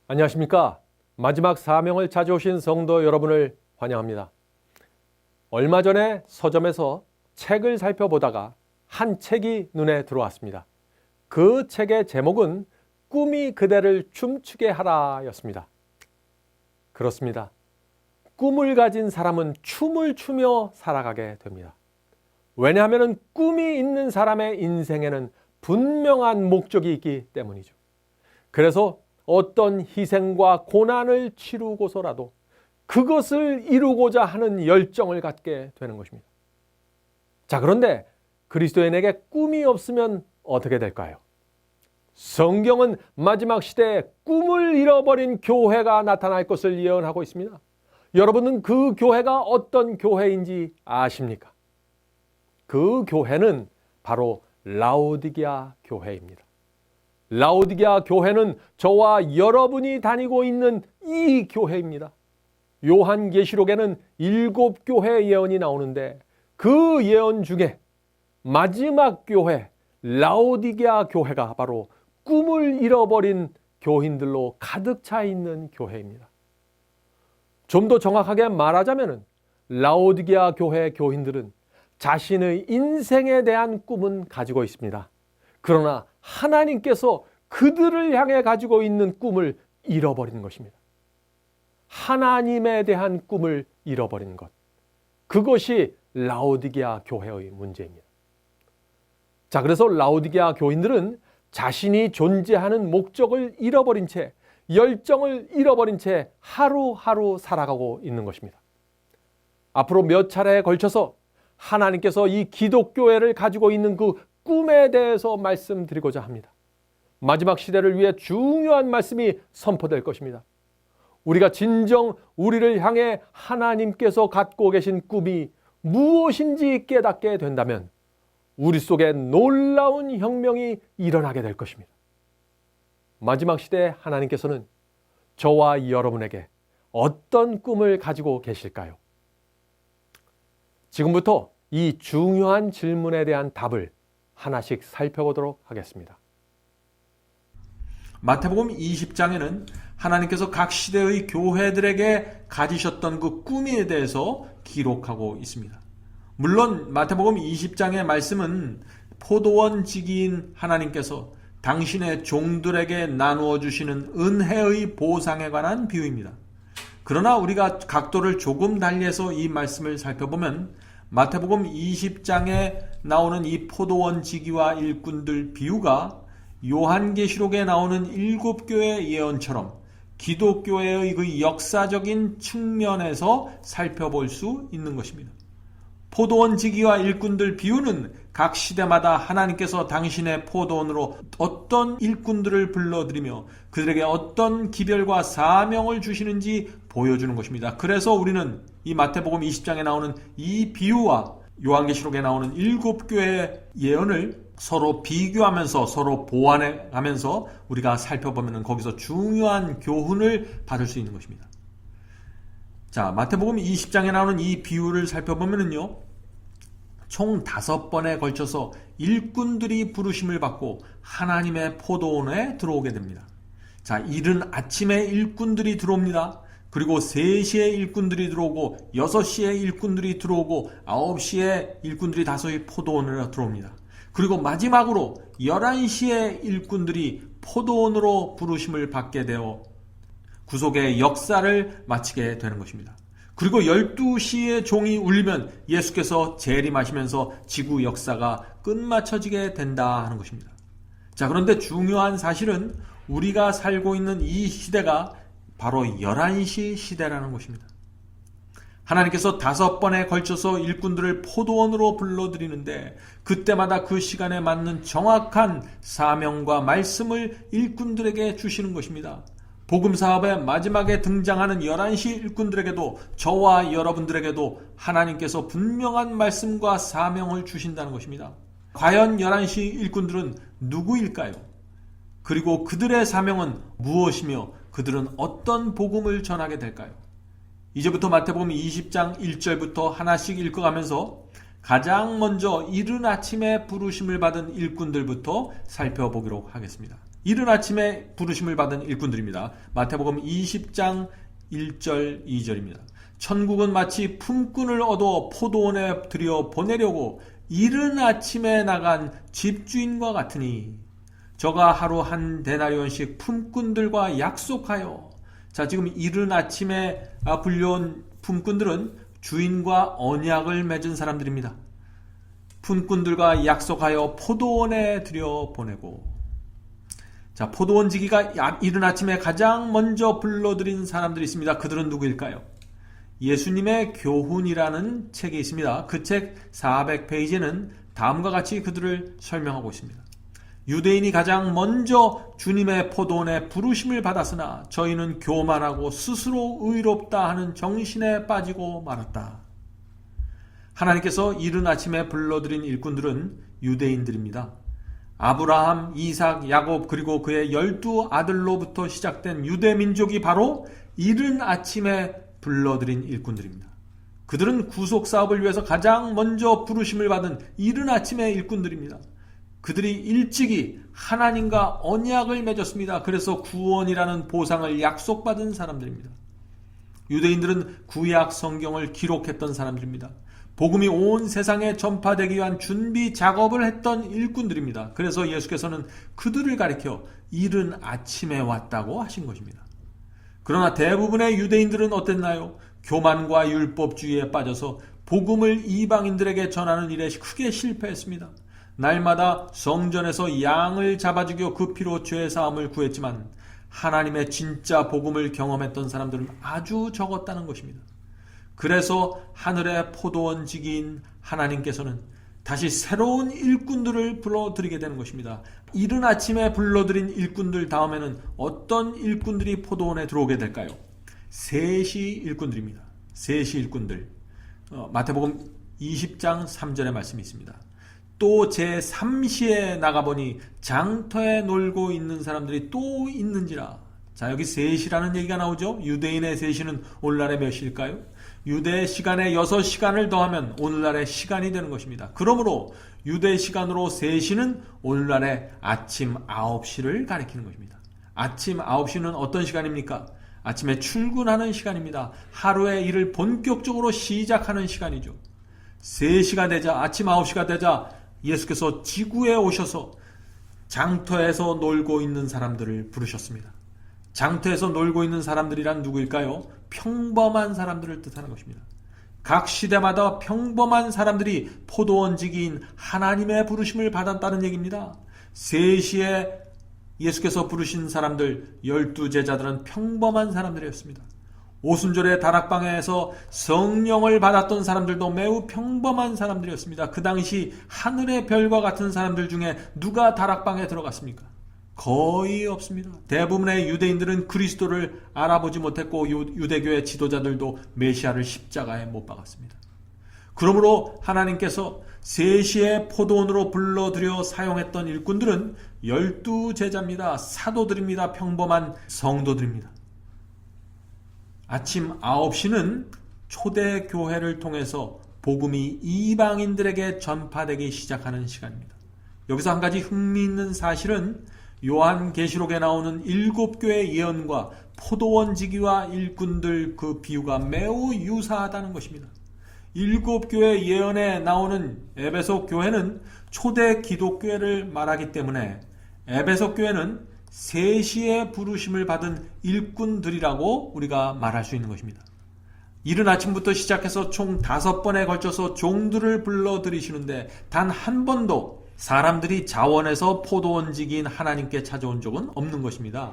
안녕하십니까? 마지막 사명을 찾아오신 성도 여러분을 환영합니다. 얼마 전에 서점에서 책을 살펴보다가 한 책이 눈에 들어왔습니다. 그 책의 제목은 꿈이 그대를 춤추게 하라 였습니다. 그렇습니다. 꿈을 가진 사람은 춤을 추며 살아가게 됩니다. 왜냐하면 꿈이 있는 사람의 인생에는 분명한 목적이 있기 때문이죠. 그래서 어떤 희생과 고난을 치르고서라도 그것을 이루고자 하는 열정을 갖게 되는 것입니다. 자, 그런데 그리스도인에게 꿈이 없으면 어떻게 될까요? 성경은 마지막 시대에 꿈을 잃어버린 교회가 나타날 것을 예언하고 있습니다. 여러분은 그 교회가 어떤 교회인지 아십니까? 그 교회는 바로 라오디게아 교회입니다. 라오디게아 교회는 저와 여러분이 다니고 있는 이 교회입니다. 요한계시록에는 7교회 예언이 나오는데 그 예언 중에 마지막 교회 라오디게아 교회가 바로 꿈을 잃어버린 교인들로 가득 차 있는 교회입니다. 좀 더 정확하게 말하자면 라오디게아 교회 교인들은 자신의 인생에 대한 꿈은 가지고 있습니다. 그러나 하나님께서 그들을 향해 가지고 있는 꿈을 잃어버린 것입니다. 하나님에 대한 꿈을 잃어버린 것. 그것이 라오디게아 교회의 문제입니다. 자, 그래서 라오디게아 교인들은 자신이 존재하는 목적을 잃어버린 채, 열정을 잃어버린 채 하루하루 살아가고 있는 것입니다. 앞으로 몇 차례에 걸쳐서 하나님께서 이 기독교회를 가지고 있는 그 꿈에 대해서 말씀드리고자 합니다. 마지막 시대를 위해 중요한 말씀이 선포될 것입니다. 우리가 진정 우리를 향해 하나님께서 갖고 계신 꿈이 무엇인지 깨닫게 된다면 우리 속에 놀라운 혁명이 일어나게 될 것입니다. 마지막 시대에 하나님께서는 저와 여러분에게 어떤 꿈을 가지고 계실까요? 지금부터 이 중요한 질문에 대한 답을 하나씩 살펴보도록 하겠습니다. 마태복음 20장에는 하나님께서 각 시대의 교회들에게 가지셨던 그 꿈에 대해서 기록하고 있습니다. 물론 마태복음 20장의 말씀은 포도원지기인 하나님께서 당신의 종들에게 나누어 주시는 은혜의 보상에 관한 비유입니다. 그러나 우리가 각도를 조금 달리해서 이 말씀을 살펴보면 마태복음 20장에 나오는 이 포도원지기와 일꾼들 비유가 요한계시록에 나오는 7교회 예언처럼 기독교회의 그 역사적인 측면에서 살펴볼 수 있는 것입니다. 포도원지기와 일꾼들 비유는 각 시대마다 하나님께서 당신의 포도원으로 어떤 일꾼들을 불러들이며 그들에게 어떤 기별과 사명을 주시는지 보여주는 것입니다. 그래서 우리는 이 마태복음 20장에 나오는 이 비유와 요한계시록에 나오는 7교회의 예언을 서로 비교하면서 서로 보완해가면서 우리가 살펴보면 거기서 중요한 교훈을 받을 수 있는 것입니다. 자, 마태복음 20장에 나오는 이 비유를 살펴보면요, 총 5번에 걸쳐서 일꾼들이 부르심을 받고 하나님의 포도원에 들어오게 됩니다. 자, 이른 아침에 일꾼들이 들어옵니다. 그리고 3시에 일꾼들이 들어오고 6시에 일꾼들이 들어오고 9시에 일꾼들이 다시 포도원으로 들어옵니다. 그리고 마지막으로 11시에 일꾼들이 포도원으로 부르심을 받게 되어 구속의 역사를 마치게 되는 것입니다. 그리고 12시에 종이 울리면 예수께서 재림하시면서 지구 역사가 끝마쳐지게 된다 하는 것입니다. 자, 그런데 중요한 사실은 우리가 살고 있는 이 시대가 바로 11시 시대라는 것입니다. 하나님께서 5번에 걸쳐서 일꾼들을 포도원으로 불러들이는데 그때마다 그 시간에 맞는 정확한 사명과 말씀을 일꾼들에게 주시는 것입니다. 복음사업의 마지막에 등장하는 11시 일꾼들에게도 저와 여러분들에게도 하나님께서 분명한 말씀과 사명을 주신다는 것입니다. 과연 11시 일꾼들은 누구일까요? 그리고 그들의 사명은 무엇이며 그들은 어떤 복음을 전하게 될까요? 이제부터 마태복음 20장 1절부터 하나씩 읽어가면서 가장 먼저 이른 아침에 부르심을 받은 일꾼들부터 살펴보기로 하겠습니다. 이른 아침에 부르심을 받은 일꾼들입니다. 마태복음 20장 1절 2절입니다. 천국은 마치 품꾼을 얻어 포도원에 들여 보내려고 이른 아침에 나간 집주인과 같으니 저가 하루 한 데나리온씩 품꾼들과 약속하여. 자, 지금 이른 아침에 불려온 품꾼들은 주인과 언약을 맺은 사람들입니다. 품꾼들과 약속하여 포도원에 들여보내고. 자, 포도원 지기가 이른 아침에 가장 먼저 불러들인 사람들이 있습니다. 그들은 누구일까요? 예수님의 교훈이라는 책이 있습니다. 그 책 400페이지는 다음과 같이 그들을 설명하고 있습니다. 유대인이 가장 먼저 주님의 포도원에 부르심을 받았으나 저희는 교만하고 스스로 의롭다 하는 정신에 빠지고 말았다. 하나님께서 이른 아침에 불러들인 일꾼들은 유대인들입니다. 아브라함, 이삭, 야곱 그리고 그의 12아들로부터 시작된 유대 민족이 바로 이른 아침에 불러들인 일꾼들입니다. 그들은 구속사업을 위해서 가장 먼저 부르심을 받은 이른 아침의 일꾼들입니다. 그들이 일찍이 하나님과 언약을 맺었습니다. 그래서 구원이라는 보상을 약속받은 사람들입니다. 유대인들은 구약 성경을 기록했던 사람들입니다. 복음이 온 세상에 전파되기 위한 준비 작업을 했던 일꾼들입니다. 그래서 예수께서는 그들을 가리켜 이른 아침에 왔다고 하신 것입니다. 그러나 대부분의 유대인들은 어땠나요? 교만과 율법주의에 빠져서 복음을 이방인들에게 전하는 일에 크게 실패했습니다. 날마다 성전에서 양을 잡아 죽여 그 피로 죄 사함을 구했지만 하나님의 진짜 복음을 경험했던 사람들은 아주 적었다는 것입니다. 그래서 하늘의 포도원 지기인 하나님께서는 다시 새로운 일꾼들을 불러들이게 되는 것입니다. 이른 아침에 불러들인 일꾼들 다음에는 어떤 일꾼들이 포도원에 들어오게 될까요? 셋이 일꾼들입니다. 셋이 일꾼들. 마태복음 20장 3절의 말씀이 있습니다. 또 제3시에 나가보니 장터에 놀고 있는 사람들이 또 있는지라. 자, 여기 셋이라는 얘기가 나오죠. 유대인의 셋이는 오늘날의 몇 시일까요? 유대 시간에 6시간을 더하면 오늘날의 시간이 되는 것입니다. 그러므로 유대 시간으로 3시는 오늘날의 아침 9시를 가리키는 것입니다. 아침 9시는 어떤 시간입니까? 아침에 출근하는 시간입니다. 하루의 일을 본격적으로 시작하는 시간이죠. 3시가 되자, 아침 9시가 되자 예수께서 지구에 오셔서 장터에서 놀고 있는 사람들을 부르셨습니다. 장터에서 놀고 있는 사람들이란 누구일까요? 평범한 사람들을 뜻하는 것입니다. 각 시대마다 평범한 사람들이 포도원지기인 하나님의 부르심을 받았다는 얘기입니다. 3시에 예수께서 부르신 사람들 12제자들은 평범한 사람들이었습니다. 오순절에 다락방에서 성령을 받았던 사람들도 매우 평범한 사람들이었습니다. 그 당시 하늘의 별과 같은 사람들 중에 누가 다락방에 들어갔습니까? 거의 없습니다. 대부분의 유대인들은 그리스도를 알아보지 못했고 유대교의 지도자들도 메시아를 십자가에 못 박았습니다. 그러므로 하나님께서 3시에 포도원으로 불러들여 사용했던 일꾼들은 12제자입니다. 사도들입니다. 평범한 성도들입니다. 아침 9시는 초대교회를 통해서 복음이 이방인들에게 전파되기 시작하는 시간입니다. 여기서 한 가지 흥미있는 사실은 요한계시록에 나오는 7교회 예언과 포도원 지기와 일꾼들 그 비유가 매우 유사하다는 것입니다. 7교회 예언에 나오는 에베소 교회는 초대 기독교회를 말하기 때문에 에베소 교회는 3시에 부르심을 받은 일꾼들이라고 우리가 말할 수 있는 것입니다. 이른 아침부터 시작해서 총 5번에 걸쳐서 종들을 불러들이시는데 단 한 번도 사람들이 자원해서 포도원지기인 하나님께 찾아온 적은 없는 것입니다.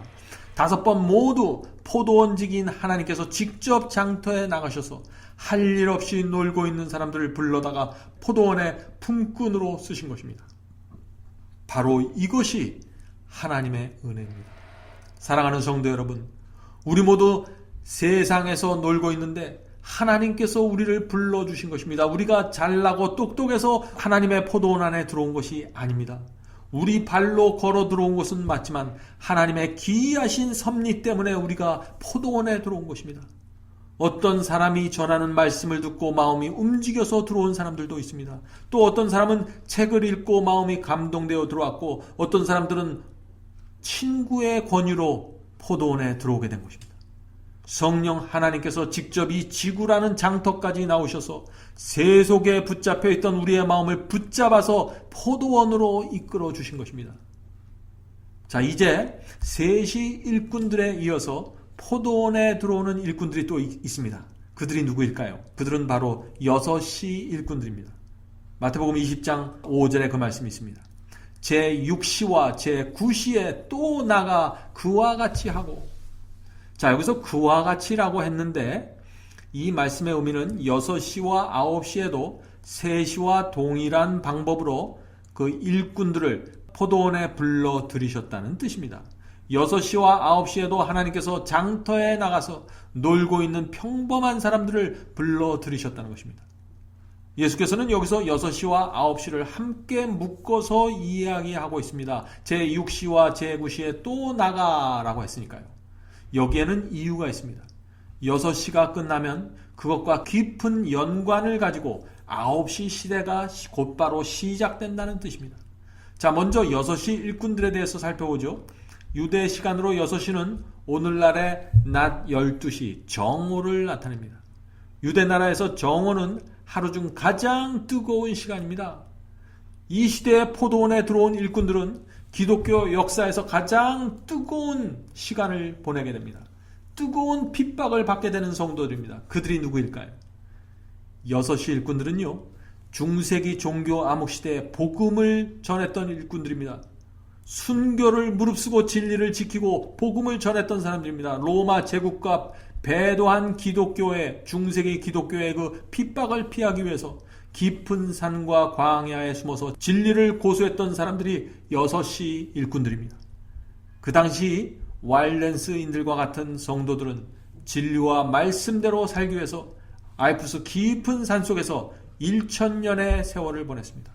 5번 모두 포도원지기인 하나님께서 직접 장터에 나가셔서 할 일 없이 놀고 있는 사람들을 불러다가 포도원의 품꾼으로 쓰신 것입니다. 바로 이것이 하나님의 은혜입니다. 사랑하는 성도 여러분, 우리 모두 세상에서 놀고 있는데 하나님께서 우리를 불러주신 것입니다. 우리가 잘나고 똑똑해서 하나님의 포도원 안에 들어온 것이 아닙니다. 우리 발로 걸어 들어온 것은 맞지만 하나님의 기이하신 섭리 때문에 우리가 포도원에 들어온 것입니다. 어떤 사람이 전하는 말씀을 듣고 마음이 움직여서 들어온 사람들도 있습니다. 또 어떤 사람은 책을 읽고 마음이 감동되어 들어왔고 어떤 사람들은 친구의 권유로 포도원에 들어오게 된 것입니다. 성령 하나님께서 직접 이 지구라는 장터까지 나오셔서 세속에 붙잡혀 있던 우리의 마음을 붙잡아서 포도원으로 이끌어 주신 것입니다. 자, 이제 셋이 일꾼들에 이어서 포도원에 들어오는 일꾼들이 또 있습니다. 그들이 누구일까요? 그들은 바로 6시 일꾼들입니다. 마태복음 20장 5절에 그 말씀이 있습니다. 제6시와 제9시에 또 나가 그와 같이 하고. 자, 여기서 그와 같이라고 했는데 이 말씀의 의미는 6시와 9시에도 3시와 동일한 방법으로 그 일꾼들을 포도원에 불러 들이셨다는 뜻입니다. 6시와 9시에도 하나님께서 장터에 나가서 놀고 있는 평범한 사람들을 불러 들이셨다는 것입니다. 예수께서는 여기서 6시와 9시를 함께 묶어서 이야기하고 있습니다. 제6시와 제9시에 또 나가라고 했으니까요. 여기에는 이유가 있습니다. 6시가 끝나면 그것과 깊은 연관을 가지고 9시 시대가 곧바로 시작된다는 뜻입니다. 자, 먼저 6시 일꾼들에 대해서 살펴보죠. 유대 시간으로 6시는 오늘날의 낮 12시 정오를 나타냅니다. 유대 나라에서 정오는 하루 중 가장 뜨거운 시간입니다. 이 시대에 포도원에 들어온 일꾼들은 기독교 역사에서 가장 뜨거운 시간을 보내게 됩니다. 뜨거운 핍박을 받게 되는 성도들입니다. 그들이 누구일까요? 6시 일꾼들은요, 중세기 종교 암흑시대에 복음을 전했던 일꾼들입니다. 순교를 무릅쓰고 진리를 지키고 복음을 전했던 사람들입니다. 로마 제국과 배도한 기독교의, 중세기 기독교의 그 핍박을 피하기 위해서 깊은 산과 광야에 숨어서 진리를 고수했던 사람들이 6시 일꾼들입니다. 그 당시 와일렌스인들과 같은 성도들은 진리와 말씀대로 살기 위해서 알프스 깊은 산속에서 1000년의 세월을 보냈습니다.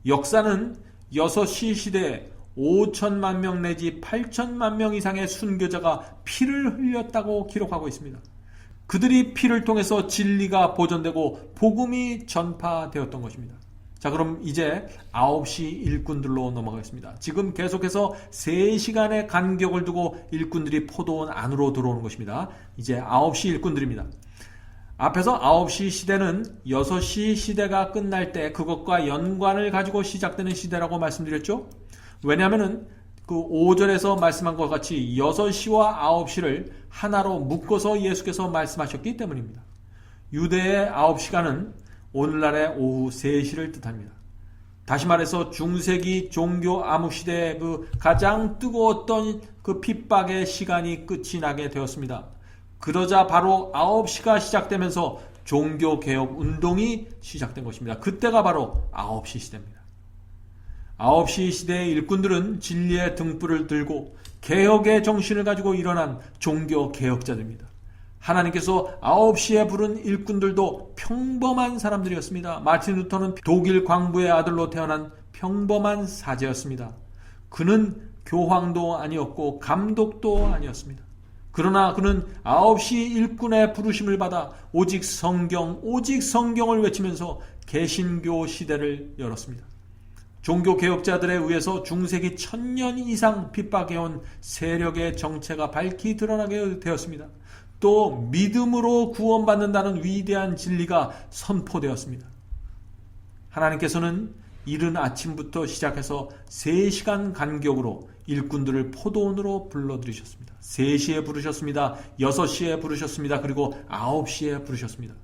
역사는 6시 시대에 5천만 명 내지 8천만 명 이상의 순교자가 피를 흘렸다고 기록하고 있습니다. 그들이 피를 통해서 진리가 보존되고 복음이 전파되었던 것입니다. 자, 그럼 이제 9시 일꾼들로 넘어가겠습니다. 지금 계속해서 3시간의 간격을 두고 일꾼들이 포도원 안으로 들어오는 것입니다. 이제 9시 일꾼들입니다. 앞에서 9시 시대는 6시 시대가 끝날 때 그것과 연관을 가지고 시작되는 시대라고 말씀드렸죠. 왜냐하면 그 5절에서 말씀한 것 같이 6시와 9시를 하나로 묶어서 예수께서 말씀하셨기 때문입니다. 유대의 9시간은 오늘날의 오후 3시를 뜻합니다. 다시 말해서 중세기 종교 암흑시대의 그 가장 뜨거웠던 그 핍박의 시간이 끝이 나게 되었습니다. 그러자 바로 9시가 시작되면서 종교개혁 운동이 시작된 것입니다. 그때가 바로 9시 시대입니다. 9시 시대의 일꾼들은 진리의 등불을 들고 개혁의 정신을 가지고 일어난 종교개혁자들입니다. 하나님께서 9시에 부른 일꾼들도 평범한 사람들이었습니다. 마틴 루터는 독일 광부의 아들로 태어난 평범한 사제였습니다. 그는 교황도 아니었고 감독도 아니었습니다. 그러나 그는 9시 일꾼의 부르심을 받아 오직 성경을 외치면서 개신교 시대를 열었습니다. 종교개혁자들에 의해서 중세기 1000년 이상 핍박해온 세력의 정체가 밝히 드러나게 되었습니다. 또 믿음으로 구원받는다는 위대한 진리가 선포되었습니다. 하나님께서는 이른 아침부터 시작해서 3시간 간격으로 일꾼들을 포도원으로 불러들이셨습니다. 3시에 부르셨습니다. 6시에 부르셨습니다. 그리고 9시에 부르셨습니다.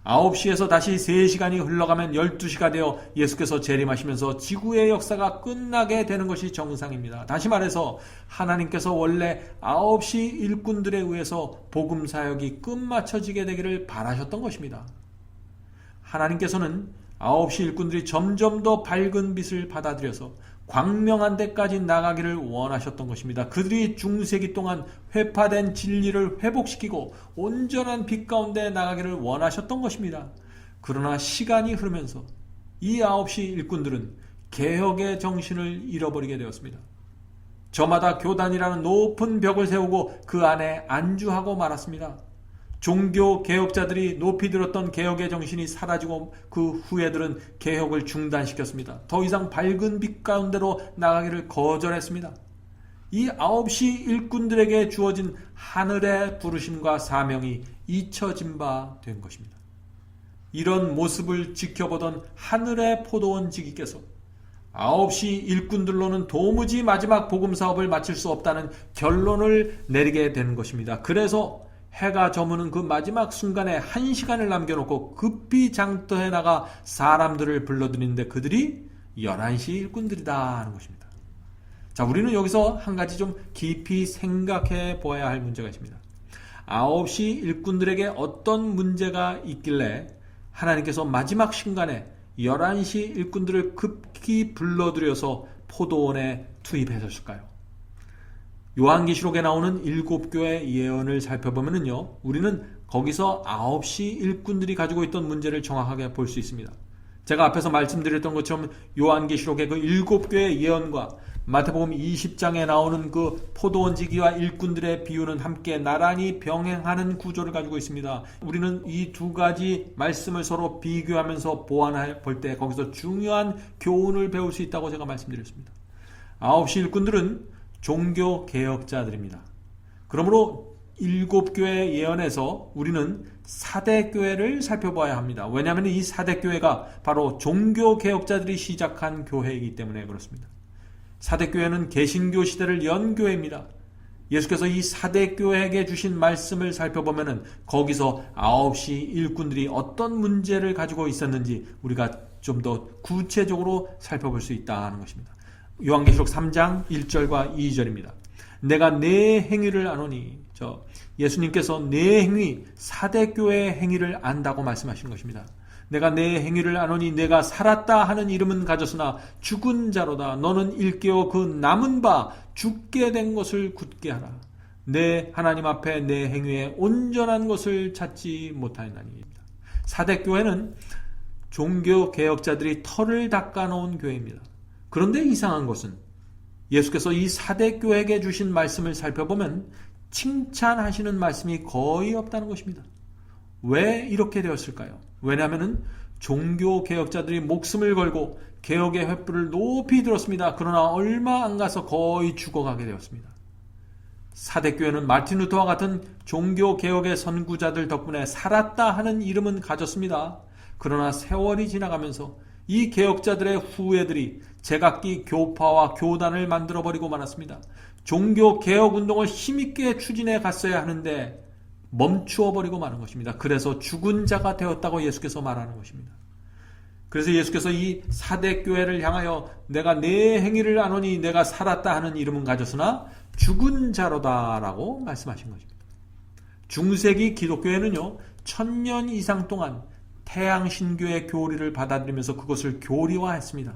9시에서 다시 3시간이 흘러가면 12시가 되어 예수께서 재림하시면서 지구의 역사가 끝나게 되는 것이 정상입니다. 다시 말해서 하나님께서 원래 9시 일꾼들에 의해서 복음 사역이 끝마쳐지게 되기를 바라셨던 것입니다. 하나님께서는 9시 일꾼들이 점점 더 밝은 빛을 받아들여서 광명한 데까지 나가기를 원하셨던 것입니다. 그들이 중세기 동안 회파된 진리를 회복시키고 온전한 빛 가운데 나가기를 원하셨던 것입니다. 그러나 시간이 흐르면서 이 9시 일꾼들은 개혁의 정신을 잃어버리게 되었습니다. 저마다 교단이라는 높은 벽을 세우고 그 안에 안주하고 말았습니다. 종교 개혁자들이 높이 들었던 개혁의 정신이 사라지고 그 후예들은 개혁을 중단시켰습니다. 더 이상 밝은 빛 가운데로 나가기를 거절했습니다. 이 9시 일꾼들에게 주어진 하늘의 부르심과 사명이 잊혀진 바 된 것입니다. 이런 모습을 지켜보던 하늘의 포도원 지기께서 9시 일꾼들로는 도무지 마지막 복음 사업을 마칠 수 없다는 결론을 내리게 되는 것입니다. 그래서 해가 저무는 그 마지막 순간에 1시간을 남겨놓고 급히 장터에 나가 사람들을 불러들이는데 그들이 11시 일꾼들이다 하는 것입니다. 자, 우리는 여기서 한 가지 좀 깊이 생각해 보아야 할 문제가 있습니다. 9시 일꾼들에게 어떤 문제가 있길래 하나님께서 마지막 순간에 11시 일꾼들을 급히 불러들여서 포도원에 투입하셨을까요? 요한계시록에 나오는 7교회 예언을 살펴보면요, 우리는 거기서 9시 일꾼들이 가지고 있던 문제를 정확하게 볼 수 있습니다. 제가 앞에서 말씀드렸던 것처럼 요한계시록의 그 7교회 예언과 마태복음 20장에 나오는 그 포도원지기와 일꾼들의 비유는 함께 나란히 병행하는 구조를 가지고 있습니다. 우리는 이 두 가지 말씀을 서로 비교하면서 보완해 볼 때 거기서 중요한 교훈을 배울 수 있다고 제가 말씀드렸습니다. 9시 일꾼들은 종교 개혁자들입니다. 그러므로 7교회 예언에서 우리는 사대교회를 살펴봐야 합니다. 왜냐하면 이 사대교회가 바로 종교 개혁자들이 시작한 교회이기 때문에 그렇습니다. 사대교회는 개신교 시대를 연 교회입니다. 예수께서 이 사대교회에게 주신 말씀을 살펴보면 거기서 9시 일꾼들이 어떤 문제를 가지고 있었는지 우리가 좀 더 구체적으로 살펴볼 수 있다는 것입니다. 요한계시록 3장 1절과 2절입니다. 내가 내 행위를 아노니, 예수님께서 내 행위, 사대교회의 행위를 안다고 말씀하신 것입니다. 내가 내 행위를 아노니 내가 살았다 하는 이름은 가졌으나 죽은 자로다. 너는 일깨어 그 남은 바 죽게 된 것을 굳게 하라. 내 하나님 앞에 내 행위에 온전한 것을 찾지 못하였나니. 사대교회는 종교개혁자들이 털을 닦아놓은 교회입니다. 그런데 이상한 것은 예수께서 이 사대교회에게 주신 말씀을 살펴보면 칭찬하시는 말씀이 거의 없다는 것입니다. 왜 이렇게 되었을까요? 왜냐하면 종교개혁자들이 목숨을 걸고 개혁의 횃불을 높이 들었습니다. 그러나 얼마 안 가서 거의 죽어가게 되었습니다. 사대교회는 마틴 루터와 같은 종교개혁의 선구자들 덕분에 살았다 하는 이름은 가졌습니다. 그러나 세월이 지나가면서 이 개혁자들의 후예들이 제각기 교파와 교단을 만들어버리고 말았습니다. 종교개혁운동을 힘있게 추진해 갔어야 하는데 멈추어버리고 마는 것입니다. 그래서 죽은 자가 되었다고 예수께서 말하는 것입니다. 그래서 예수께서 이 사대교회를 향하여 내가 내 행위를 아노니 내가 살았다 하는 이름은 가졌으나 죽은 자로다 라고 말씀하신 것입니다. 중세기 기독교회는요 1000년 이상 동안 태양신교의 교리를 받아들이면서 그것을 교리화했습니다.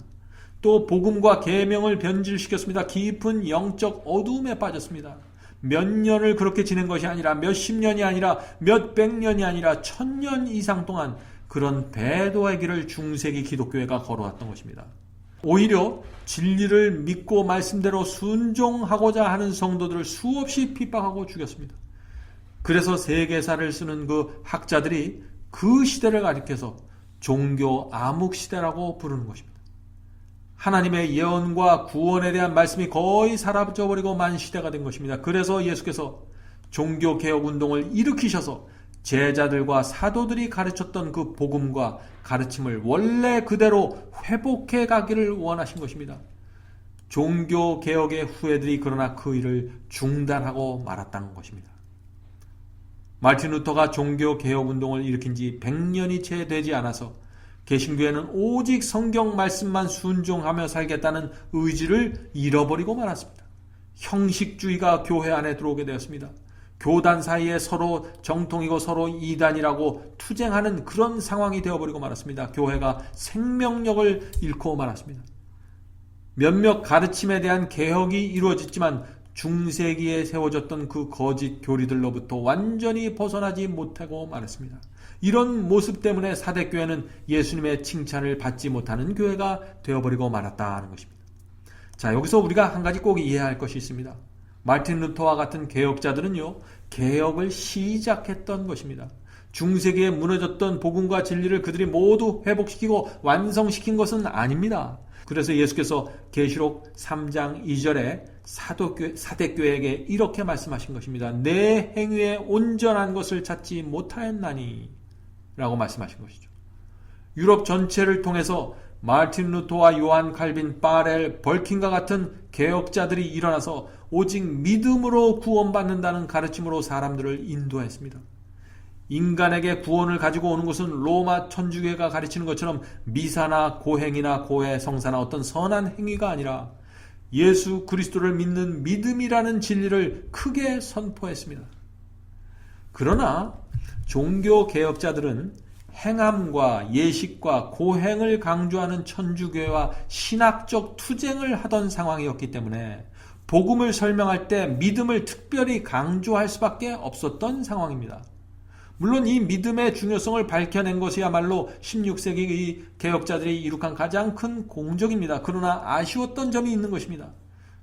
또 복음과 계명을 변질시켰습니다. 깊은 영적 어두움에 빠졌습니다. 몇 년을 그렇게 지낸 것이 아니라 몇십 년이 아니라 몇백 년이 아니라 1000년 이상 동안 그런 배도의 길을 중세기 기독교회가 걸어왔던 것입니다. 오히려 진리를 믿고 말씀대로 순종하고자 하는 성도들을 수없이 핍박하고 죽였습니다. 그래서 세계사를 쓰는 그 학자들이 그 시대를 가리켜서 종교 암흑시대라고 부르는 것입니다. 하나님의 예언과 구원에 대한 말씀이 거의 사라져버리고 만 시대가 된 것입니다. 그래서 예수께서 종교개혁운동을 일으키셔서 제자들과 사도들이 가르쳤던 그 복음과 가르침을 원래 그대로 회복해 가기를 원하신 것입니다. 종교개혁의 후예들이 그러나 그 일을 중단하고 말았다는 것입니다. 마틴 루터가 종교개혁운동을 일으킨 지 100년이 채 되지 않아서 개신교회는 오직 성경 말씀만 순종하며 살겠다는 의지를 잃어버리고 말았습니다. 형식주의가 교회 안에 들어오게 되었습니다. 교단 사이에 서로 정통이고 서로 이단이라고 투쟁하는 그런 상황이 되어버리고 말았습니다. 교회가 생명력을 잃고 말았습니다. 몇몇 가르침에 대한 개혁이 이루어졌지만 중세기에 세워졌던 그 거짓 교리들로부터 완전히 벗어나지 못하고 말았습니다. 이런 모습 때문에 사대교회는 예수님의 칭찬을 받지 못하는 교회가 되어버리고 말았다는 것입니다. 자, 여기서 우리가 한 가지 꼭 이해할 것이 있습니다. 마틴 루터와 같은 개혁자들은요, 개혁을 시작했던 것입니다. 중세기에 무너졌던 복음과 진리를 그들이 모두 회복시키고 완성시킨 것은 아닙니다. 그래서 예수께서 계시록 3장 2절에 사대교회에게 이렇게 말씀하신 것입니다. 내 행위에 온전한 것을 찾지 못하였나니 라고 말씀하신 것이죠. 유럽 전체를 통해서 마르틴 루터와 요한 칼빈, 바렐, 벌킨과 같은 개혁자들이 일어나서 오직 믿음으로 구원받는다는 가르침으로 사람들을 인도했습니다. 인간에게 구원을 가지고 오는 것은 로마 천주교가 가르치는 것처럼 미사나 고행이나 고해, 성사나 어떤 선한 행위가 아니라 예수 그리스도를 믿는 믿음이라는 진리를 크게 선포했습니다. 그러나 종교 개혁자들은 행함과 예식과 고행을 강조하는 천주교와 신학적 투쟁을 하던 상황이었기 때문에 복음을 설명할 때 믿음을 특별히 강조할 수밖에 없었던 상황입니다. 물론 이 믿음의 중요성을 밝혀낸 것이야말로 16세기의 개혁자들이 이룩한 가장 큰 공적입니다. 그러나 아쉬웠던 점이 있는 것입니다.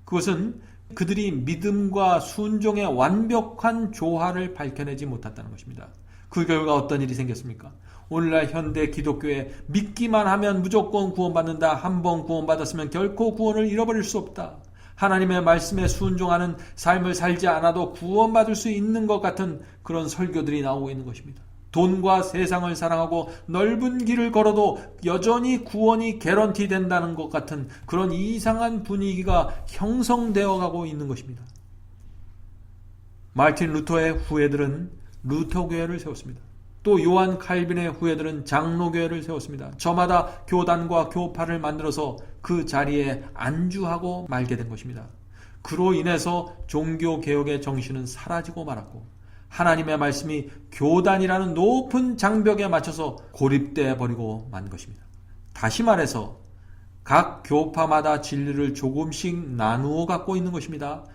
그것은 그들이 믿음과 순종의 완벽한 조화를 밝혀내지 못했다는 것입니다. 그 결과 어떤 일이 생겼습니까? 오늘날 현대 기독교에 믿기만 하면 무조건 구원받는다. 한번 구원받았으면 결코 구원을 잃어버릴 수 없다. 하나님의 말씀에 순종하는 삶을 살지 않아도 구원받을 수 있는 것 같은 그런 설교들이 나오고 있는 것입니다. 돈과 세상을 사랑하고 넓은 길을 걸어도 여전히 구원이 개런티 된다는 것 같은 그런 이상한 분위기가 형성되어 가고 있는 것입니다. 마르틴 루터의 후예들은 루터교회를 세웠습니다. 또 요한 칼빈의 후예들은 장로교회를 세웠습니다. 저마다 교단과 교파를 만들어서 그 자리에 안주하고 말게 된 것입니다. 그로 인해서 종교개혁의 정신은 사라지고 말았고 하나님의 말씀이 교단이라는 높은 장벽에 맞춰서 고립되어 버리고 만 것입니다. 다시 말해서 각 교파마다 진리를 조금씩 나누어 갖고 있는 것입니다.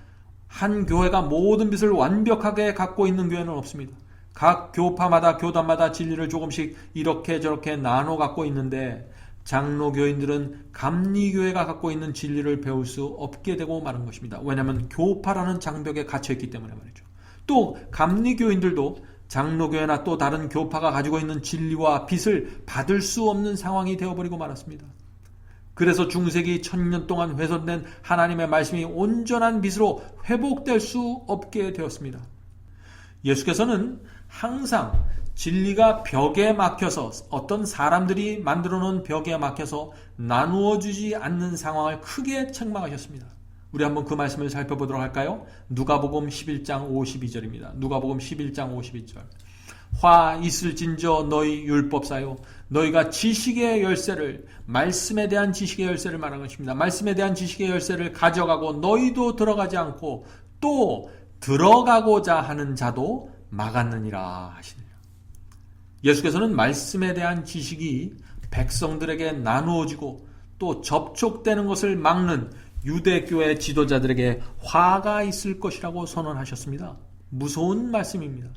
한 교회가 모든 빛을 완벽하게 갖고 있는 교회는 없습니다. 각 교파마다 교단마다 진리를 조금씩 이렇게 저렇게 나눠 갖고 있는데 장로교인들은 감리교회가 갖고 있는 진리를 배울 수 없게 되고 마는 것입니다. 왜냐하면 교파라는 장벽에 갇혀있기 때문에 말이죠. 또 감리교인들도 장로교회나 또 다른 교파가 가지고 있는 진리와 빛을 받을 수 없는 상황이 되어버리고 말았습니다. 그래서 중세기 1000년 동안 훼손된 하나님의 말씀이 온전한 빛으로 회복될 수 없게 되었습니다. 예수께서는 항상 진리가 벽에 막혀서 어떤 사람들이 만들어 놓은 벽에 막혀서 나누어 주지 않는 상황을 크게 책망하셨습니다. 우리 한번 그 말씀을 살펴보도록 할까요? 누가복음 11장 52절입니다. 누가복음 11장 52절. 화 있을진저 너희 율법사요 너희가 지식의 열쇠를 말씀에 대한 지식의 열쇠를 말하는 것입니다. 말씀에 대한 지식의 열쇠를 가져가고 너희도 들어가지 않고 또 들어가고자 하는 자도 막았느니라 하시네요. 예수께서는 말씀에 대한 지식이 백성들에게 나누어지고 또 접촉되는 것을 막는 유대교회 지도자들에게 화가 있을 것이라고 선언하셨습니다. 무서운 말씀입니다.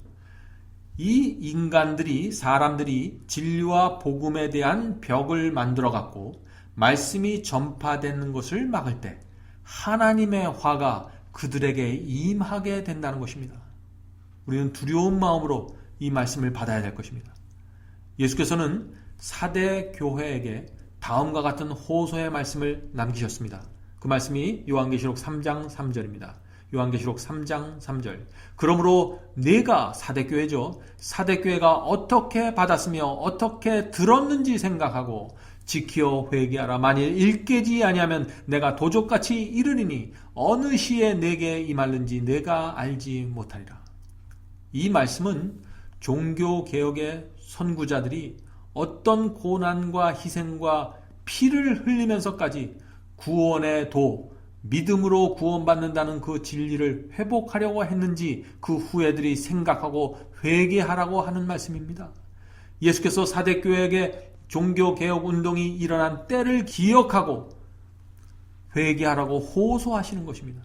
이 인간들이 사람들이 진리와 복음에 대한 벽을 만들어 갖고 말씀이 전파되는 것을 막을 때 하나님의 화가 그들에게 임하게 된다는 것입니다. 우리는 두려운 마음으로 이 말씀을 받아야 될 것입니다. 예수께서는 사대 교회에게 다음과 같은 호소의 말씀을 남기셨습니다. 그 말씀이 요한계시록 3장 3절입니다. 요한계시록 3장 3절. 그러므로 네가 사대교회죠. 사대교회가 어떻게 받았으며 어떻게 들었는지 생각하고 지키어 회개하라. 만일 일깨지 아니하면 내가 도적같이 이르리니 어느 시에 내게 임할는지 내가 알지 못하리라. 이 말씀은 종교개혁의 선구자들이 어떤 고난과 희생과 피를 흘리면서까지 구원의 도, 믿음으로 구원받는다는 그 진리를 회복하려고 했는지 그 후예들이 생각하고 회개하라고 하는 말씀입니다. 예수께서 사대교회에게 종교개혁 운동이 일어난 때를 기억하고 회개하라고 호소하시는 것입니다.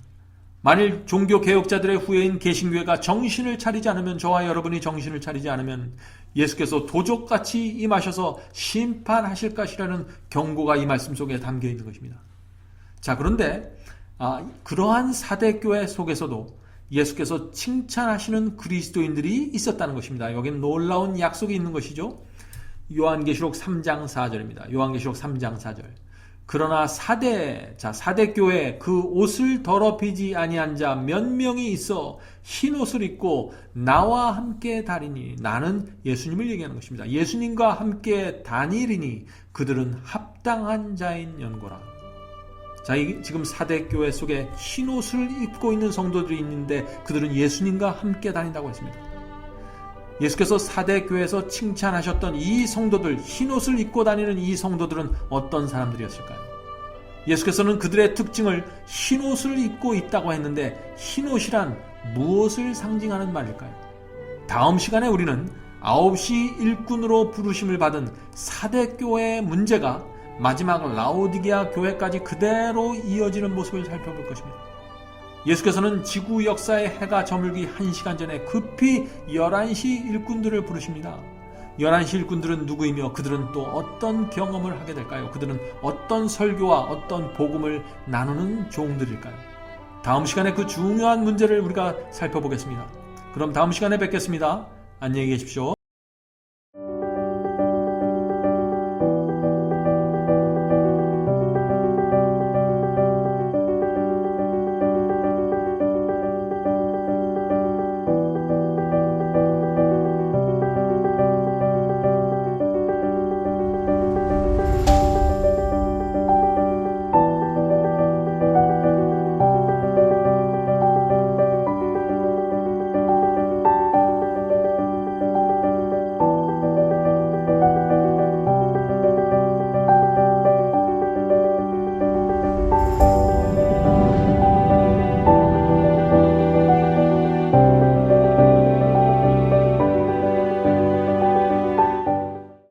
만일 종교개혁자들의 후예인 개신교회가 정신을 차리지 않으면, 저와 여러분이 정신을 차리지 않으면 예수께서 도적같이 임하셔서 심판하실 것이라는 경고가 이 말씀 속에 담겨 있는 것입니다. 자, 그런데 그러한 사대교회 속에서도 예수께서 칭찬하시는 그리스도인들이 있었다는 것입니다. 여기는 놀라운 약속이 있는 것이죠. 요한계시록 3장 4절입니다. 요한계시록 3장 4절. 그러나 사대 교회 그 옷을 더럽히지 아니한 자 몇 명이 있어 흰 옷을 입고 나와 함께 다니니, 나는 예수님을 얘기하는 것입니다. 예수님과 함께 다니리니 그들은 합당한 자인 연고라. 자, 지금 사대 교회 속에 흰 옷을 입고 있는 성도들이 있는데 그들은 예수님과 함께 다닌다고 했습니다. 예수께서 사대 교회에서 칭찬하셨던 이 성도들, 흰 옷을 입고 다니는 이 성도들은 어떤 사람들이었을까요? 예수께서는 그들의 특징을 흰 옷을 입고 있다고 했는데, 흰 옷이란 무엇을 상징하는 말일까요? 다음 시간에 우리는 9시 일꾼으로 부르심을 받은 사대 교회의 문제가 마지막 라오디게아 교회까지 그대로 이어지는 모습을 살펴볼 것입니다. 예수께서는 지구 역사의 해가 저물기 1시간 전에 급히 11시 일꾼들을 부르십니다. 11시 일꾼들은 누구이며 그들은 또 어떤 경험을 하게 될까요? 그들은 어떤 설교와 어떤 복음을 나누는 종들일까요? 다음 시간에 그 중요한 문제를 우리가 살펴보겠습니다. 그럼 다음 시간에 뵙겠습니다. 안녕히 계십시오.